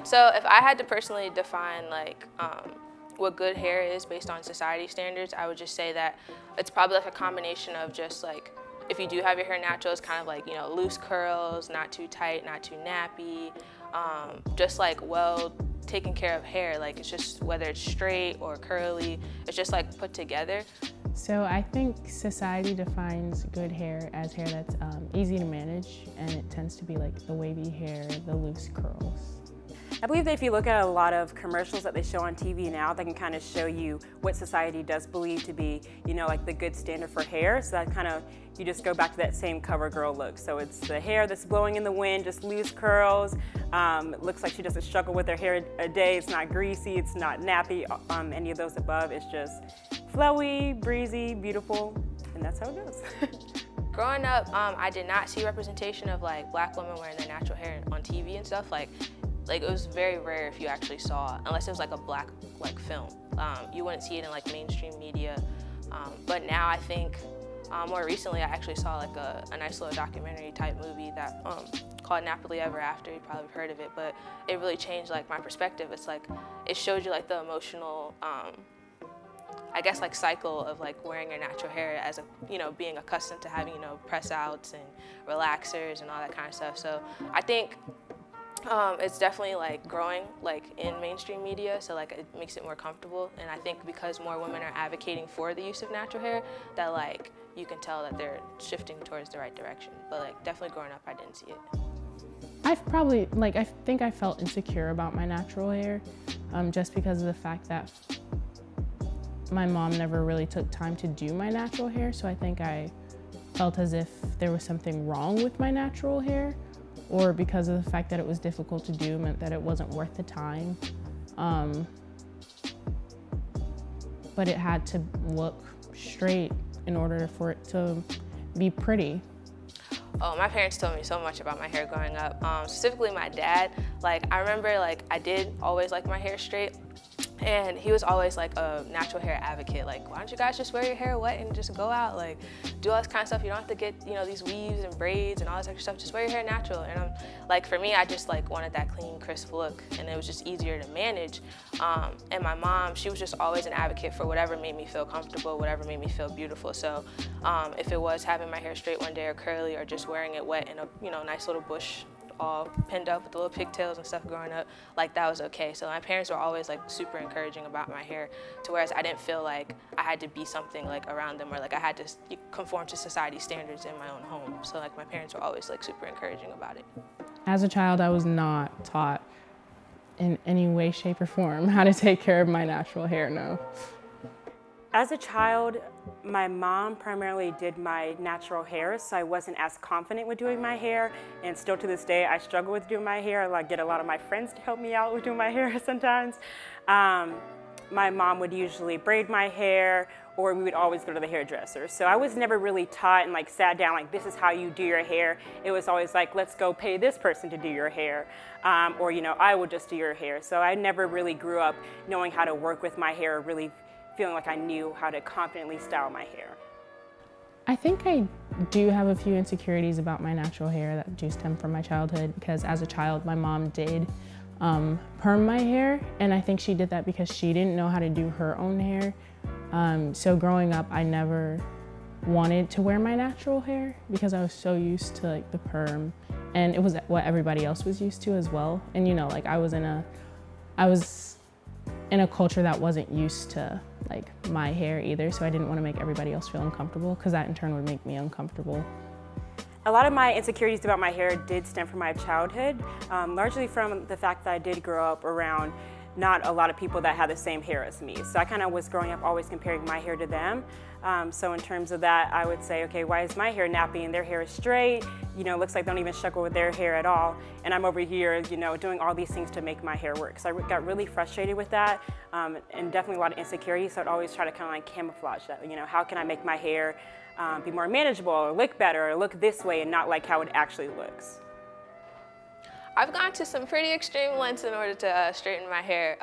So if I had to personally define what good hair is based on society standards, I would just say that it's probably like a combination of just like, if you do have your hair natural, it's kind of like, loose curls, not too tight, not too nappy, just like well taken care of hair. Like it's just, whether it's straight or curly, it's just like put together. So I think society defines good hair as hair that's easy to manage, and it tends to be like the wavy hair, the loose curls. I believe that if you look at a lot of commercials that they show on TV now, they can kind of show you what society does believe to be, like the good standard for hair. So that kind of, you just go back to that same cover girl look. So it's the hair that's blowing in the wind, just loose curls. It looks like she doesn't struggle with her hair a day. It's not greasy, it's not nappy, any of those above. It's just flowy, breezy, beautiful, and that's how it goes. Growing up, I did not see representation of like black women wearing their natural hair on TV and stuff. Like it was very rare if you actually saw, unless it was like a black film. You wouldn't see it in like mainstream media. But now I think more recently I actually saw like a nice little documentary type movie that called Nappily Ever After. You probably have heard of it, but it really changed like my perspective. It's like, it showed you like the emotional, I guess like cycle of like wearing your natural hair as a, being accustomed to having, press outs and relaxers and all that kind of stuff. So I think it's definitely like growing like in mainstream media, so like it makes it more comfortable. And I think because more women are advocating for the use of natural hair, that like you can tell that they're shifting towards the right direction. But like definitely growing up, I didn't see it. I've probably, I think I felt insecure about my natural hair just because of the fact that my mom never really took time to do my natural hair. So I think I felt as if there was something wrong with my natural hair, or because of the fact that it was difficult to do meant that it wasn't worth the time. But it had to look straight in order for it to be pretty. Oh, my parents told me so much about my hair growing up. Specifically my dad. Like I remember like I did always like my hair straight. And he was always like a natural hair advocate. Like, why don't you guys just wear your hair wet and just go out? Like, do all this kind of stuff. You don't have to get, these weaves and braids and all this extra stuff. Just wear your hair natural. And I'm like, for me, I just like wanted that clean, crisp look, and it was just easier to manage. And my mom, she was just always an advocate for whatever made me feel comfortable, whatever made me feel beautiful. So if it was having my hair straight one day or curly, or just wearing it wet in a, nice little bush, all pinned up with the little pigtails and stuff growing up, like that was okay. So my parents were always like super encouraging about my hair, to whereas I didn't feel like I had to be something like around them, or like I had to conform to society standards in my own home. So like my parents were always like super encouraging about it. As a child, I was not taught in any way, shape, or form how to take care of my natural hair, no. As a child, my mom primarily did my natural hair, so I wasn't as confident with doing my hair, and still to this day I struggle with doing my hair. I get a lot of my friends to help me out with doing my hair sometimes. My mom would usually braid my hair, or we would always go to the hairdresser. So I was never really taught and sat down like, this is how you do your hair. It was always like, let's go pay this person to do your hair, or I will just do your hair. So I never really grew up knowing how to work with my hair, really feeling like I knew how to confidently style my hair. I think I do have a few insecurities about my natural hair that do stem from my childhood, because as a child, my mom did perm my hair, and I think she did that because she didn't know how to do her own hair. So growing up, I never wanted to wear my natural hair because I was so used to the perm, and it was what everybody else was used to as well. And I was in a culture that wasn't used to my hair either, so I didn't want to make everybody else feel uncomfortable, because that in turn would make me uncomfortable. A lot of my insecurities about my hair did stem from my childhood, largely from the fact that I did grow up around not a lot of people that had the same hair as me. So I kind of was growing up always comparing my hair to them. So in terms of that, I would say, okay, why is my hair nappy and their hair is straight? Looks like they don't even struggle with their hair at all. And I'm over here, doing all these things to make my hair work. So I got really frustrated with that, and definitely a lot of insecurity. So I'd always try to kind of camouflage that, how can I make my hair be more manageable, or look better, or look this way and not like how it actually looks. I've gone to some pretty extreme lengths in order to straighten my hair.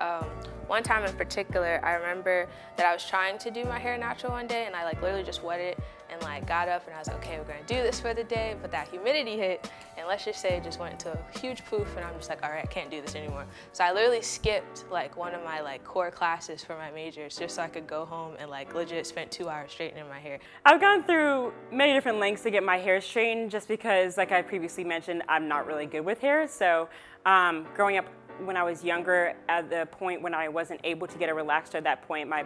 One time in particular, I remember that I was trying to do my hair natural one day, and I like literally just wet it and like got up and I was like, okay, we're gonna do this for the day, but that humidity hit, and let's just say it just went into a huge poof, and I'm just like, all right, I can't do this anymore. So I literally skipped like one of my like core classes for my majors just so I could go home and like legit spent 2 hours straightening my hair. I've gone through many different lengths to get my hair straightened just because, like I previously mentioned, I'm not really good with hair. So growing up when I was younger, at the point when I wasn't able to get a relaxer at that point, my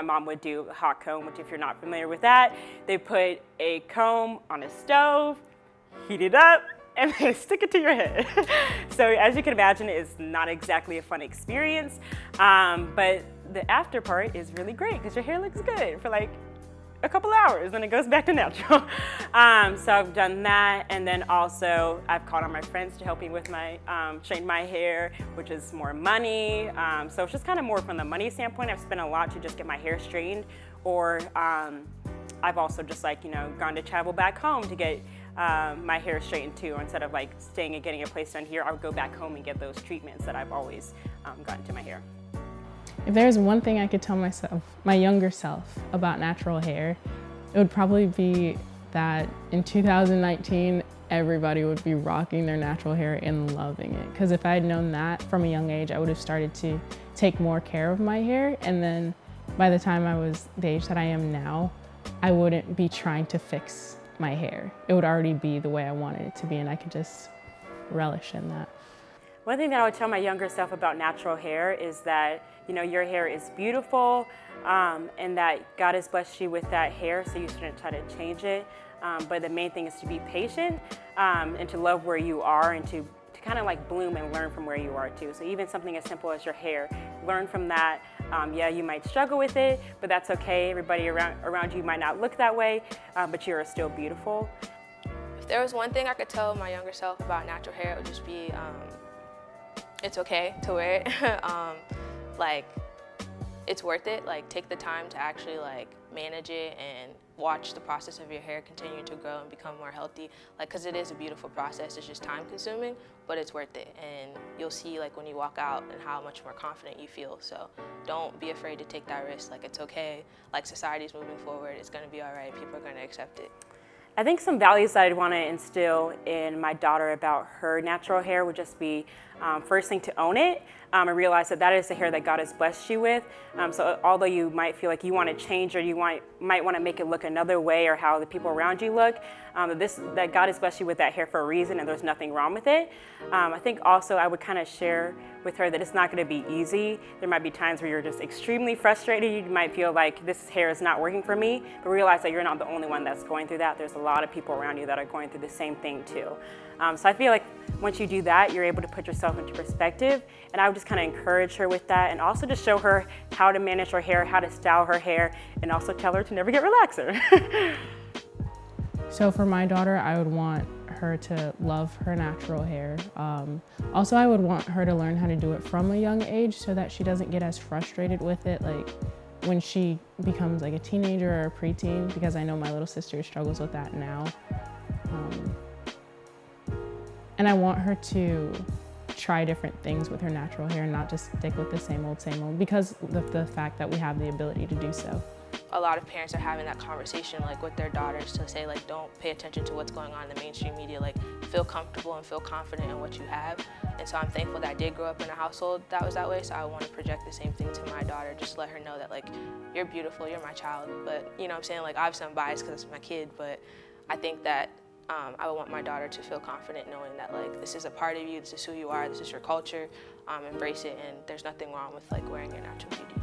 mom would do a hot comb, which if you're not familiar with that, they put a comb on a stove, heat it up, and then stick it to your head. So as you can imagine, it's not exactly a fun experience, but the after part is really great because your hair looks good for like a couple hours and it goes back to natural. So I've done that, and then also I've called on my friends to help me with my straighten my hair, which is more money. So it's just kind of more from the money standpoint. I've spent a lot to just get my hair straightened, or I've also just like, you know, gone to travel back home to get my hair straightened too. Instead of like staying and getting a place done here, I would go back home and get those treatments that I've always gotten to my hair. If there's one thing I could tell myself, my younger self, about natural hair, it would probably be that in 2019, everybody would be rocking their natural hair and loving it. Because if I had known that from a young age, I would have started to take more care of my hair. And then by the time I was the age that I am now, I wouldn't be trying to fix my hair. It would already be the way I wanted it to be, and I could just relish in that. One thing that I would tell my younger self about natural hair is that, you know, your hair is beautiful, and that God has blessed you with that hair, so you shouldn't try to change it. But the main thing is to be patient, and to love where you are, and to kind of like bloom and learn from where you are too. So even something as simple as your hair, learn from that. Yeah, you might struggle with it, but that's okay. Everybody around you might not look that way, but you are still beautiful. If there was one thing I could tell my younger self about natural hair, it would just be it's okay to wear it. Like, it's worth it. Like, take the time to actually like manage it and watch the process of your hair continue to grow and become more healthy. Like, cause it is a beautiful process. It's just time consuming, but it's worth it. And you'll see like when you walk out and how much more confident you feel. So don't be afraid to take that risk. Like, it's okay. Like, society's moving forward. It's gonna be all right. People are gonna accept it. I think some values that I'd want to instill in my daughter about her natural hair would just be, first thing, to own it, and realize that that is the hair that God has blessed you with. So although you might feel like you want to change, or you might want to make it look another way, or how the people around you look, that God has blessed you with that hair for a reason, and there's nothing wrong with it. I think also I would kind of share with her that it's not going to be easy. There might be times where you're just extremely frustrated. You might feel like this hair is not working for me, but realize that you're not the only one that's going through that. There's a lot of people around you that are going through the same thing too. So I feel like once you do that, you're able to put yourself into perspective, and I would just kind of encourage her with that, and also just show her how to manage her hair, how to style her hair, and also tell her to never get relaxer. So for my daughter, I would want her to love her natural hair. Also, I would want her to learn how to do it from a young age so that she doesn't get as frustrated with it like when she becomes like a teenager or a preteen, because I know my little sister struggles with that now. And I want her to try different things with her natural hair and not just stick with the same old, because of the fact that we have the ability to do so. A lot of parents are having that conversation like with their daughters to say like, don't pay attention to what's going on in the mainstream media, like feel comfortable and feel confident in what you have. And so I'm thankful that I did grow up in a household that was that way, so I want to project the same thing to my daughter, just let her know that like, you're beautiful, you're my child, but you know what I'm saying, like obviously I'm biased because it's my kid, but I think that I would want my daughter to feel confident knowing that like, this is a part of you, this is who you are, this is your culture, embrace it, and there's nothing wrong with like wearing your natural beauty.